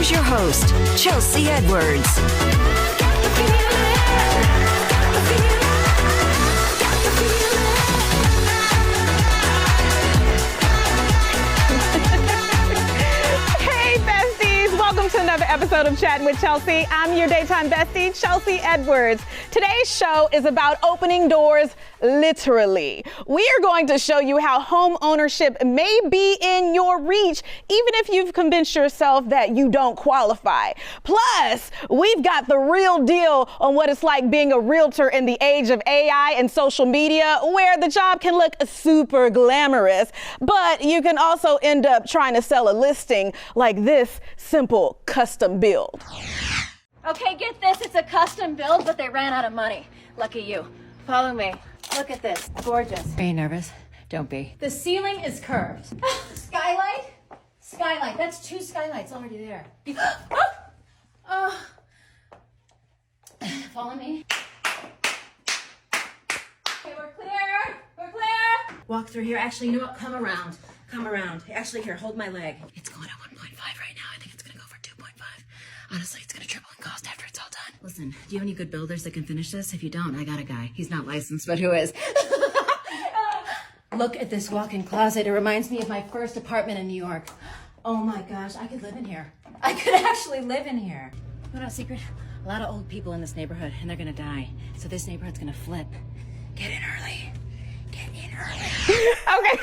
Here's your host, Chelsea Edwards. Welcome to another episode of Chattin with Chelsea. I'm your daytime bestie, Chelsea Edwards. Today's show is about opening doors literally. We are going to show you how home ownership may be in your reach, even if you've convinced yourself that you don't qualify. Plus, we've got the real deal on what it's like being a realtor in the age of AI and social media, where the job can look super glamorous, but you can also end up trying to sell a listing like this simple custom build. Okay, get this, it's a custom build, but they ran out of money. Lucky you. Follow me. Look at this, gorgeous. Are you nervous? Don't be. The ceiling is curved. Skylight? Skylight, that's 2 skylights already there. Follow me. Okay, we're clear. We're clear. Walk through here. Actually, you know what? Come around. Come around. Actually, here, hold my leg. It's going at 1.5 right now. I think it's gonna go for 2.5. Honestly, it's gonna triple in cost after it's all done. Listen, do you have any good builders that can finish this? If you don't, I got a guy. He's not licensed, but who is? Look at this walk-in closet. It reminds me of my first apartment in New York. Oh my gosh, I could live in here. I could actually live in here. You know a secret? A lot of old people in this neighborhood, and they're gonna die. So this neighborhood's gonna flip. Get in early. Get in early. Okay.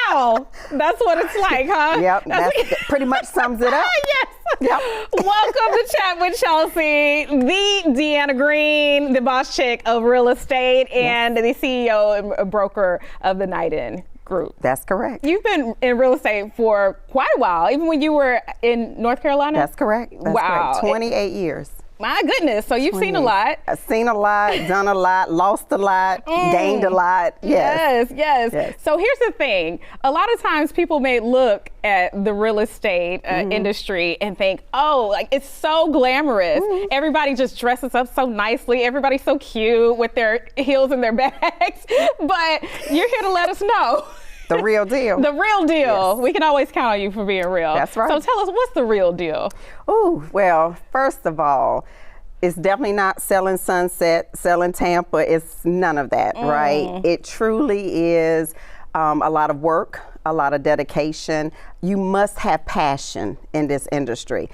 Wow, that's what it's like, huh? Yep, that pretty much sums it up. Yes. Yep. Welcome to Chat with Chelsea, the DeAnna Green, the boss chick of real estate, and the CEO and broker of the Chattin group. That's correct. You've been in real estate for quite a while, even when you were in North Carolina? That's correct. That's wow. correct. 28 years. My goodness, so you've seen a lot. I've seen a lot, done a lot, lost a lot, gained a lot. Yes. So here's the thing. A lot of times people may look at the real estate industry and think, oh, like it's so glamorous. Everybody just dresses up so nicely. Everybody's so cute with their heels and their bags. But you're here to let us know. The real deal. The real deal. Yes. We can always count on you for being real. That's right. So tell us, what's the real deal? Oh, well, first of all, it's definitely not selling Sunset, selling Tampa. It's none of that, right? It truly is a lot of work, a lot of dedication. You must have passion in this industry.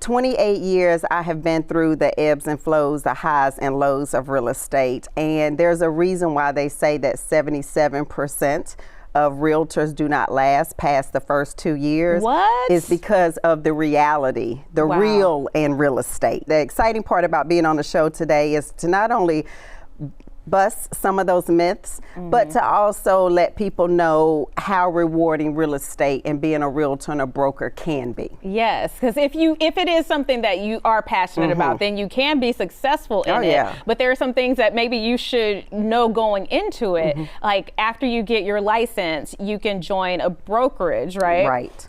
28 years I have been through the ebbs and flows, the highs and lows of real estate. And there's a reason why they say that 77% of realtors do not last past the first 2 years. What? Is because of the reality, the real in real estate. The exciting part about being on the show today is to not only bust some of those myths, but to also let people know how rewarding real estate and being a realtor and a broker can be. Yes, because if it is something that you are passionate about, then you can be successful in it. Yeah. But there are some things that maybe you should know going into it. Like after you get your license, you can join a brokerage, right? Right.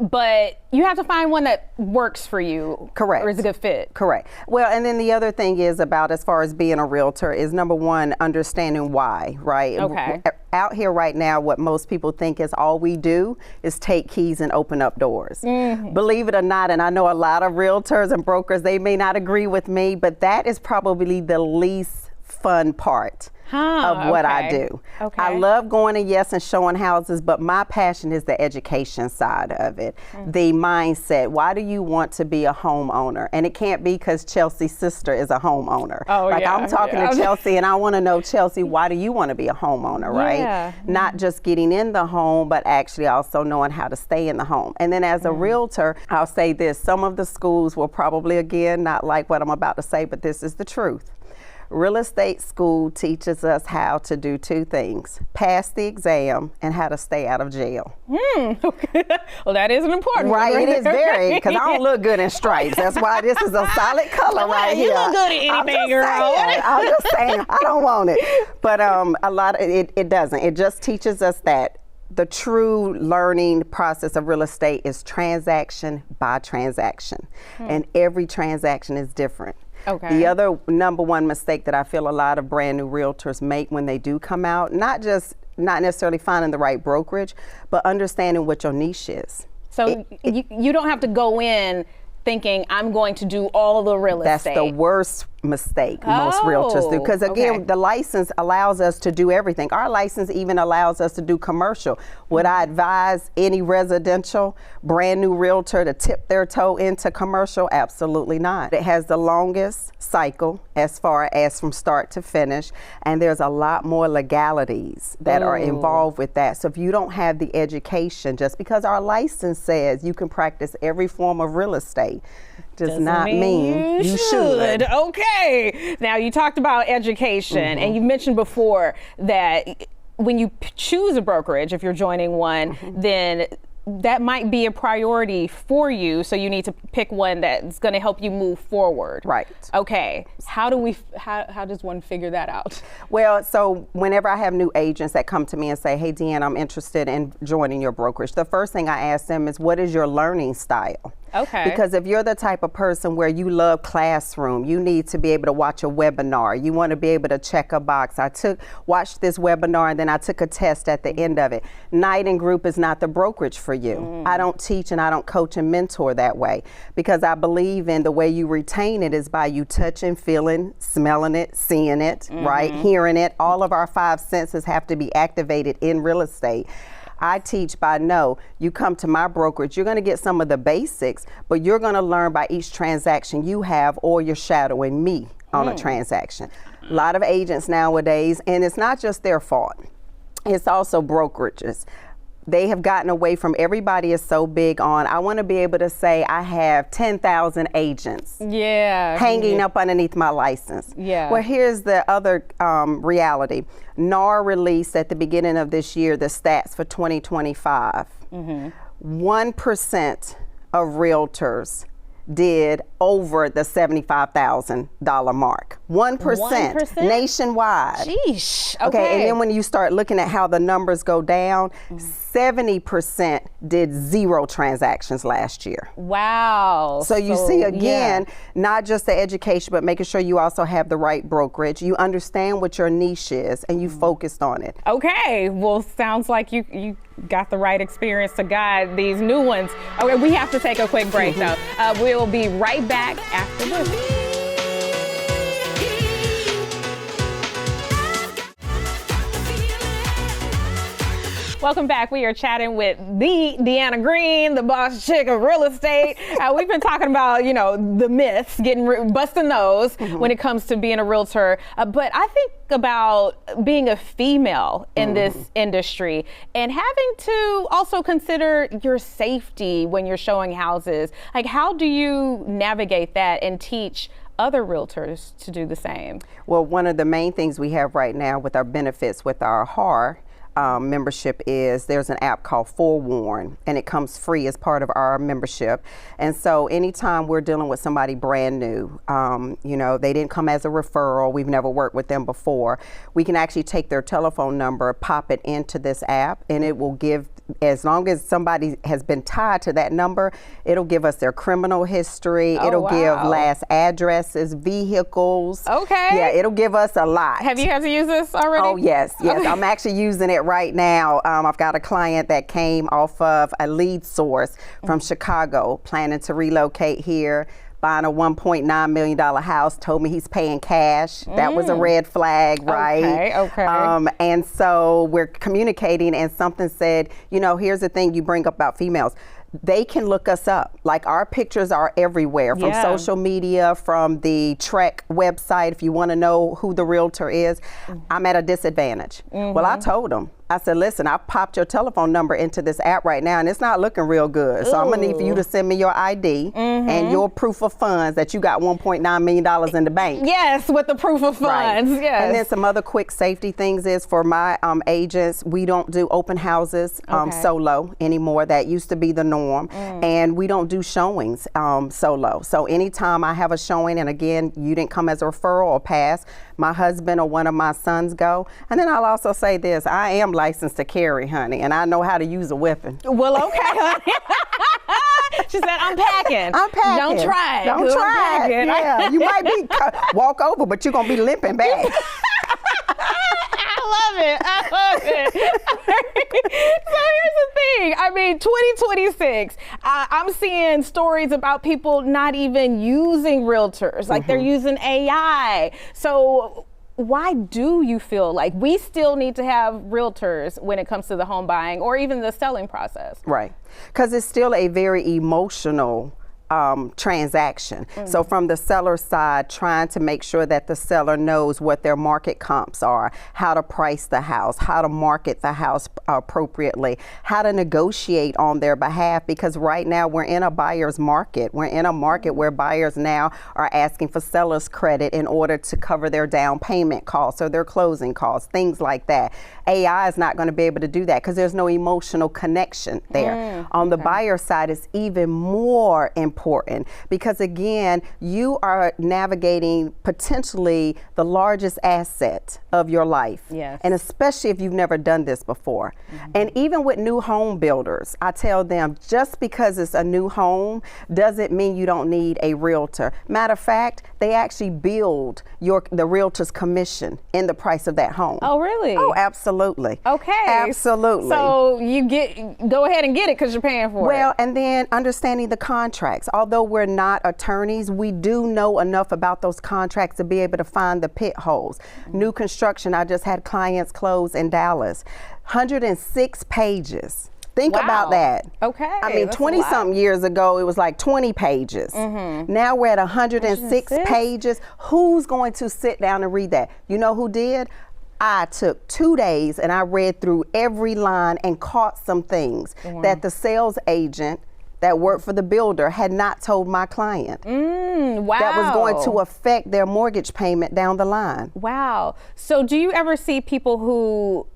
But you have to find one that works for you. Correct. Or is a good fit. Correct. Well, and then the other thing is about as far as being a realtor is number one, understanding why, right? Okay. Out here right now, what most people think is all we do is take keys and open up doors. Believe it or not, and I know a lot of realtors and brokers, they may not agree with me, but that is probably the least fun part of what I do. Okay. I love going to Yes and showing houses, but my passion is the education side of it, the mindset. Why do you want to be a homeowner? And it can't be because Chelsea's sister is a homeowner. I'm talking to Chelsea and I want to know, Chelsea, why do you want to be a homeowner, right? Not just getting in the home, but actually also knowing how to stay in the home. And then as a realtor, I'll say this, some of the schools will probably, again, not like what I'm about to say, but this is the truth. Real estate school teaches us how to do 2 things, pass the exam and how to stay out of jail. Okay. Well, that is an important one. Right, it is very, because I don't look good in stripes. That's why this is a solid color right here. You look good in anything, girl. I'm just saying, I don't want it. But a lot of it doesn't. It just teaches us that the true learning process of real estate is transaction by transaction. And every transaction is different. Okay. The other number one mistake that I feel a lot of brand new realtors make when they do come out, not just not necessarily finding the right brokerage, but understanding what your niche is. So you don't have to go in thinking I'm going to do all the real estate. That's the worst mistake most realtors do, because again, the license allows us to do everything. Our license even allows us to do commercial. Would I advise any residential brand new realtor to tip their toe into commercial? Absolutely not. It has the longest cycle as far as from start to finish, and there's a lot more legalities that are involved with that. So if you don't have the education, just because our license says you can practice every form of real estate, does not mean you should. Okay. Now, you talked about education, and you mentioned before that when you choose a brokerage, if you're joining one, then that might be a priority for you. So you need to pick one that's going to help you move forward. Right. Okay. How does one figure that out? Well, so whenever I have new agents that come to me and say, hey, DeAnna, I'm interested in joining your brokerage, the first thing I ask them is, what is your learning style? Okay. Because if you're the type of person where you love classroom, you need to be able to watch a webinar. You want to be able to check a box. Watched this webinar, and then I took a test at the end of it. Night and group is not the brokerage for you. I don't teach and I don't coach and mentor that way, because I believe in the way you retain it is by you touching, feeling, smelling it, seeing it, right? Hearing it. All of our 5 senses have to be activated in real estate. I teach by you come to my brokerage, you're going to get some of the basics, but you're going to learn by each transaction you have, or you're shadowing me on a transaction. A lot of agents nowadays, and it's not just their fault, it's also brokerages. They have gotten away from, everybody is so big on, I want to be able to say I have 10,000 agents hanging up underneath my license. Well, here's the other reality. NAR released at the beginning of this year the stats for 2025. 1% of realtors did over the $75,000 mark. 1% nationwide. Sheesh. Okay, and then when you start looking at how the numbers go down, 70% did 0 transactions last year. Wow. So you see, again, not just the education, but making sure you also have the right brokerage. You understand what your niche is, and you focused on it. Okay, well, sounds like you got the right experience to guide these new ones. Okay, we have to take a quick break, though. We'll be right back after this. Welcome back. We are chatting with the DeAnna Green, the boss chick of real estate. We've been talking about, the myths, busting those when it comes to being a realtor. But I think about being a female in this industry and having to also consider your safety when you're showing houses. Like, how do you navigate that and teach other realtors to do the same? Well, one of the main things we have right now with our benefits with our HAR membership is there's an app called Forewarn, and it comes free as part of our membership. And so anytime we're dealing with somebody brand new, they didn't come as a referral, we've never worked with them before, we can actually take their telephone number, pop it into this app, and it will give, as long as somebody has been tied to that number, it'll give us their criminal history, it'll give last addresses, vehicles. Okay. Yeah, it'll give us a lot. Have you had to use this already? Oh, yes. Okay. I'm actually using it right now. I've got a client that came off of a lead source from Chicago, planning to relocate here, buying a $1.9 million house, told me he's paying cash. That was a red flag, right? Okay. And so we're communicating, and something said, here's the thing you bring up about females. They can look us up. Like, our pictures are everywhere, from social media, from the Trek website. If you want to know who the realtor is, I'm at a disadvantage. Well, I told them, I said, listen, I popped your telephone number into this app right now, and it's not looking real good. So I'm gonna need for you to send me your ID and your proof of funds that you got $1.9 million in the bank. Yes, with the proof of funds, yes. And then some other quick safety things is, for my agents, we don't do open houses solo anymore. That used to be the norm. And we don't do showings solo. So anytime I have a showing, and again, you didn't come as a referral or pass, my husband or one of my sons go. And then I'll also say this, I am licensed to carry, honey, and I know how to use a weapon. Well, okay, honey. She said, I'm packing. I'm packing. Don't try it. Don't try it. Yeah, you might be walk over, but you're going to be limping back. I love it. So here's the thing. I mean, 2026, I'm seeing stories about people not even using realtors, like they're using AI. So why do you feel like we still need to have realtors when it comes to the home buying or even the selling process? Right, because it's still a very emotional transaction. So from the seller side, trying to make sure that the seller knows what their market comps are, how to price the house, how to market the house appropriately, how to negotiate on their behalf, because right now we're in a buyer's market. We're in a market where buyers now are asking for seller's credit in order to cover their down payment costs or their closing costs, things like that. AI is not going to be able to do that because there's no emotional connection there. On the buyer side, it's even more important because, again, you are navigating potentially the largest asset of your life. Yes. And especially if you've never done this before. And even with new home builders, I tell them just because it's a new home doesn't mean you don't need a realtor. Matter of fact, they actually build the realtor's commission in the price of that home. Oh, really? Oh, absolutely. Okay. Absolutely. So you go ahead and get it because you're paying for it. Well, and then understanding the contracts. Although we're not attorneys, we do know enough about those contracts to be able to find the pit holes. New construction, I just had clients close in Dallas. 106 pages. Think about that. Okay. I mean, 20 something years ago, it was like 20 pages. Now we're at 106 pages. Who's going to sit down and read that? You know who did? I took 2 days and I read through every line and caught some things that the sales agent that worked for the builder had not told my client. Wow. That was going to affect their mortgage payment down the line. Wow. So do you ever see people who,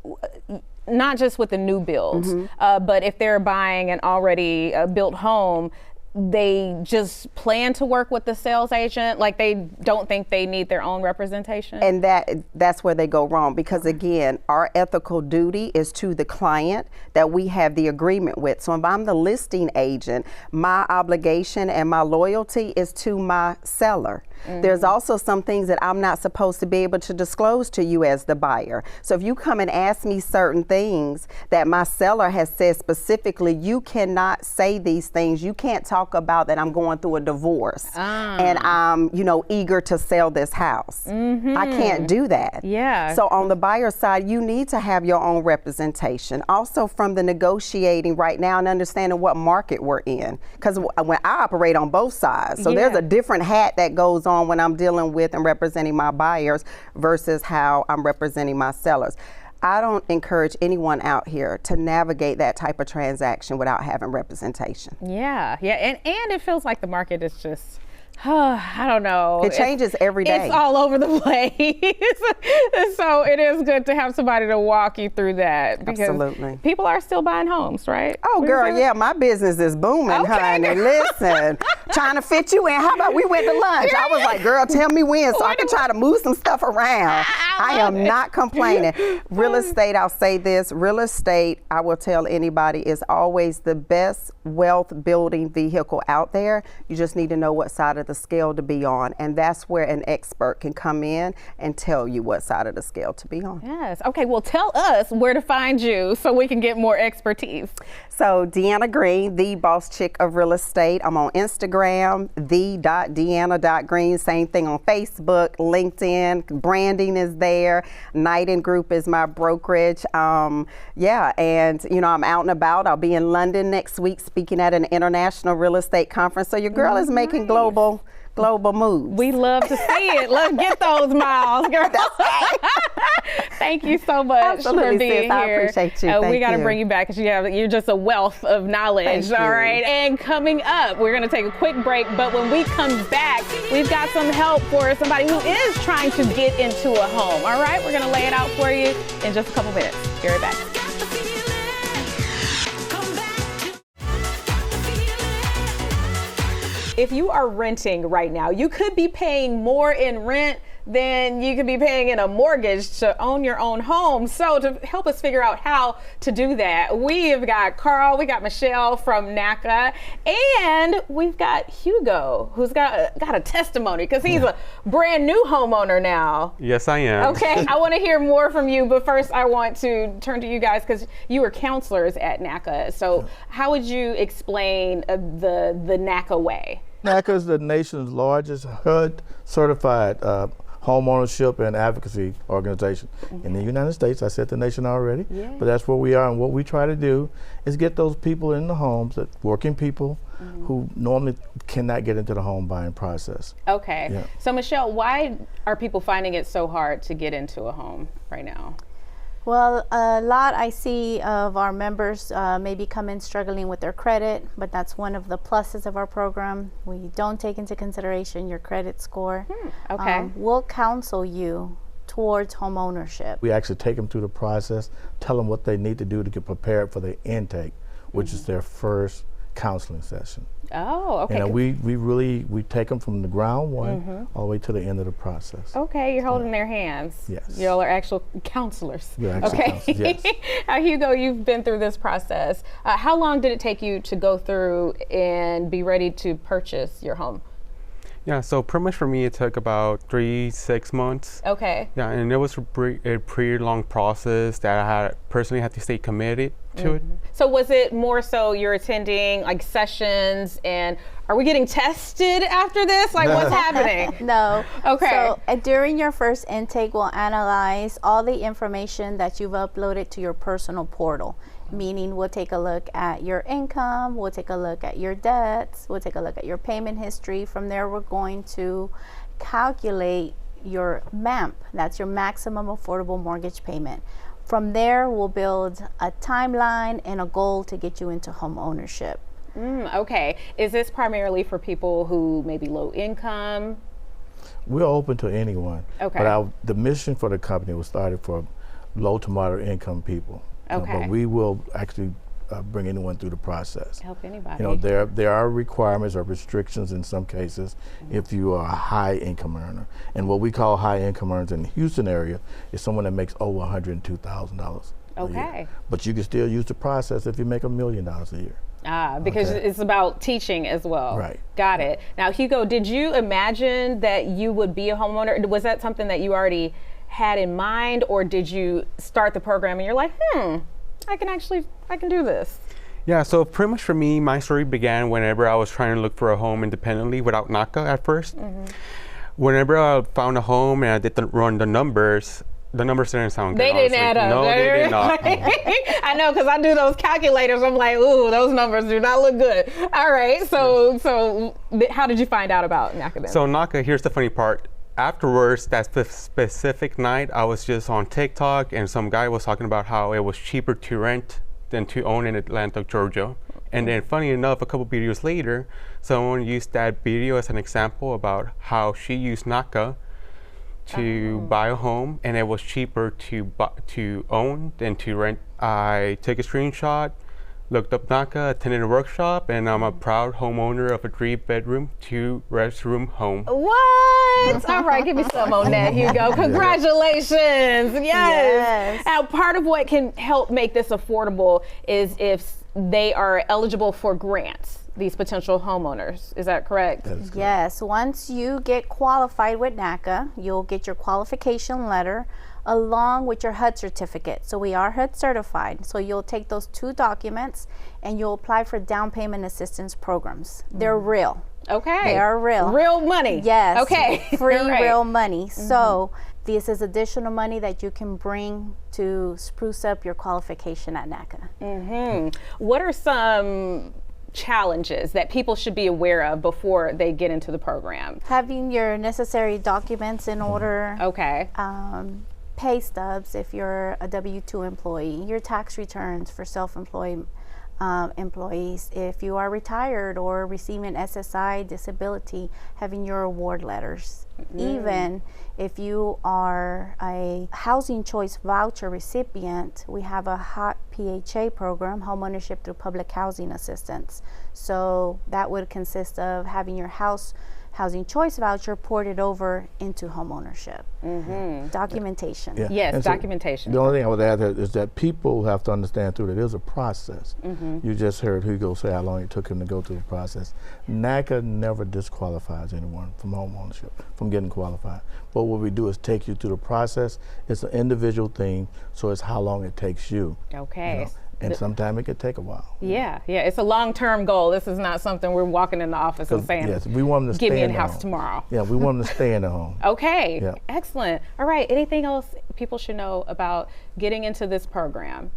not just with the new builds, but if they're buying an already built home, they just plan to work with the sales agent, like they don't think they need their own representation? And that's where they go wrong, because again, our ethical duty is to the client that we have the agreement with. So if I'm the listing agent, my obligation and my loyalty is to my seller. There's also some things that I'm not supposed to be able to disclose to you as the buyer. So if you come and ask me certain things that my seller has said specifically, you cannot say these things. You can't talk about that I'm going through a divorce and I'm, eager to sell this house. I can't do that. Yeah. So on the buyer side, you need to have your own representation. Also from the negotiating right now and understanding what market we're in. Because when I operate on both sides, so there's a different hat that goes on when I'm dealing with and representing my buyers versus how I'm representing my sellers. I don't encourage anyone out here to navigate that type of transaction without having representation. Yeah, and it feels like the market is just, I don't know. It changes every day. It's all over the place. So it is good to have somebody to walk you through that. Because absolutely. People are still buying homes, right? Oh, girl, yeah, my business is booming, honey. Listen, trying to fit you in. How about we went to lunch? I was like, girl, tell me when so I can try to move some stuff around. I am not complaining. Real estate, I'll say this, real estate, I will tell anybody, is always the best wealth building vehicle out there. You just need to know what side of the scale to be on, and that's where an expert can come in and tell you what side of the scale to be on. Yes. Okay, well, tell us where to find you so we can get more expertise. So DeAnna Green, the boss chick of real estate. I'm on Instagram, the.deanna.green. Same thing on Facebook, LinkedIn. Branding is there. Knight & Group is my brokerage. And I'm out and about. I'll be in London next week speaking at an international real estate conference. So your girl is making global moves. We love to see it. Let's get those miles, girl. That's right. Thank you so much for being here. I appreciate you. We got to bring you back because you're just a wealth of knowledge. All right. And coming up, we're going to take a quick break. But when we come back, we've got some help for somebody who is trying to get into a home. All right. We're going to lay it out for you in just a couple minutes. Be right back. If you are renting right now, you could be paying more in rent than you could be paying in a mortgage to own your own home. So to help us figure out how to do that, we've got Carl, we got Michelle from NACA, and we've got Hugo, who's got a testimony because he's a brand new homeowner now. Yes, I am. Okay, I want to hear more from you, but first I want to turn to you guys because you were counselors at NACA. So how would you explain the NACA way? NACA is the nation's largest HUD certified homeownership and advocacy organization in the United States. I said the nation already, but that's where we are, and what we try to do is get those people in the homes, that working people who normally cannot get into the home buying process. Okay, Yeah. so Michelle, why are people finding it so hard to get into a home right now? Well, a lot I see of our members maybe come in struggling with their credit, but that's one of the pluses of our program. We don't take into consideration your credit score. Okay. We'll counsel you towards home ownership. We actually take them through the process, tell them what they need to do to get prepared for the intake, which is their first counseling session. Oh, okay. And we take them from the ground one all the way to the end of the process. Okay, you're holding their hands. Yes. Y'all are actual counselors. We're actual Okay. counselors, yes. Hugo, you've been through this process. How long did it take you to go through and be ready to purchase your home? Yeah, so pretty much for me, it took about 3-6 months. Okay. Yeah, and it was a pretty long process that I personally had to stay committed to it. So was it more so you're attending like sessions, and are we getting tested after this? Like what's happening? No. Okay. So during your first intake, we'll analyze all the information that you've uploaded to your personal portal. Meaning we'll take a look at your income, we'll take a look at your debts, we'll take a look at your payment history. From there, we're going to calculate your MAMP, that's your maximum affordable mortgage payment. From there, we'll build a timeline and a goal to get you into home ownership. Okay. Is this primarily for people who may be low income? We're open to anyone. Okay. But the mission for the company was started for low to moderate income people. Okay. But we will actually bring anyone through the process. Help anybody. There are requirements or restrictions in some cases if you are a high income earner. And what we call high income earners in the Houston area is someone that makes over $102,000 a year. But you can still use the process if you make $1 million a year. Because it's about teaching as well. Right. Got it. Now, Hugo, did you imagine that you would be a homeowner? Was that something that you already had in mind, or did you start the program and you're like, I can do this? Yeah, so pretty much for me, my story began whenever I was trying to look for a home independently without NACA at first. Whenever I found a home and I did run the numbers didn't sound good. They didn't add up. No, they did not. I know, because I do those calculators. I'm like, ooh, those numbers do not look good. All right, so how did you find out about NACA then? So NACA, here's the funny part. Afterwards, that specific night, I was just on TikTok and some guy was talking about how it was cheaper to rent than to own in Atlanta, Georgia. And then funny enough, a couple videos later, someone used that video as an example about how she used NACA to buy a home, and it was cheaper to own than to rent. I took a screenshot, looked up NACA, attended a workshop, and I'm a proud homeowner of a 3-bedroom, 2-restroom home. What? All right, give me some on that, Hugo. Congratulations. Yes. Now, part of what can help make this affordable is if they are eligible for grants, these potential homeowners. Is that correct? That is correct. Yes, once you get qualified with NACA, you'll get your qualification letter along with your HUD certificate. So we are HUD certified. So you'll take those 2 documents and you'll apply for down payment assistance programs. They're real. Okay. They are real. Real money. Yes. Okay. Free Right. real money. So this is additional money that you can bring to spruce up your qualification at NACA. What are some challenges that people should be aware of before they get into the program? Having your necessary documents in order. Okay. Pay stubs if you're a W-2 employee, your tax returns for self-employed employees. If you are retired or receiving SSI disability, having your award letters. Even if you are a housing choice voucher recipient, we have a hot PHA program, homeownership through public housing assistance. So that would consist of having your house housing choice voucher ported over into homeownership. Documentation. Yeah. Yes, And so documentation. the only thing I would add is that people have to understand too that there's a process. You just heard Hugo say how long it took him to go through the process. NACA never disqualifies anyone from home ownership, from getting qualified. But what we do is take you through the process. It's an individual thing, so it's how long it takes you. Okay. You know? And sometimes it could take a while. Yeah, it's a long-term goal. This is not something we're walking in the office and saying, yes, we want them to give stay me in a the house home. tomorrow. Yeah, we want them to stay in the home. Okay, Yeah. excellent. All right, anything else people should know about getting into this program?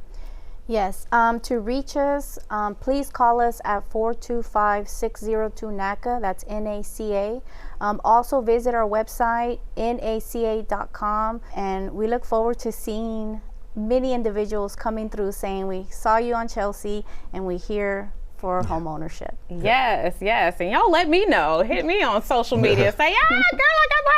Yes, to reach us, please call us at 425-602-NACA, that's NACA. Also visit our website, naca.com, and we look forward to seeing many individuals coming through saying, we saw you on Chelsea and we're here for home ownership. Yes, and y'all let me know. Hit me on social media. Say, girl, I got my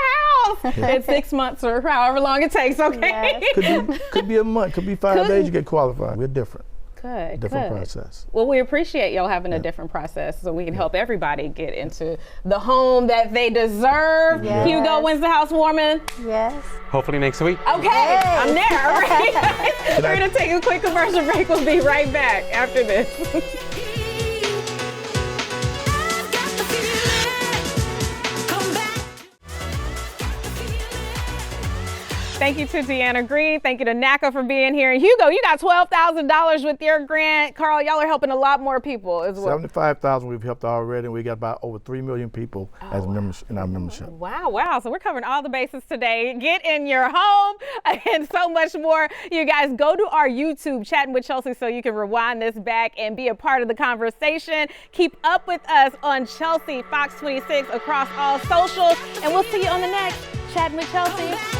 house in 6 months or however long it takes, okay? Yes. Could be a month, could be 5 days you get qualified. We're different. Good. Process. Well, we appreciate y'all having a different process so we can help everybody get into the home that they deserve. Yes. Hugo, when's the housewarming? Yes. Hopefully next week. Okay, I'm there. All right. We're going to take a quick commercial break. We'll be right back after this. Thank you to DeAnna Green. Thank you to NACA for being here. And Hugo, you got $12,000 with your grant. Carl, y'all are helping a lot more people as well. 75,000 we've helped already, and we got about over 3 million people as members in our membership. Wow. So we're covering all the bases today. Get in your home and so much more. You guys, go to our YouTube, Chatting with Chelsea, so you can rewind this back and be a part of the conversation. Keep up with us on Chelsea, Fox 26, across all socials. And we'll see you on the next Chatting with Chelsea.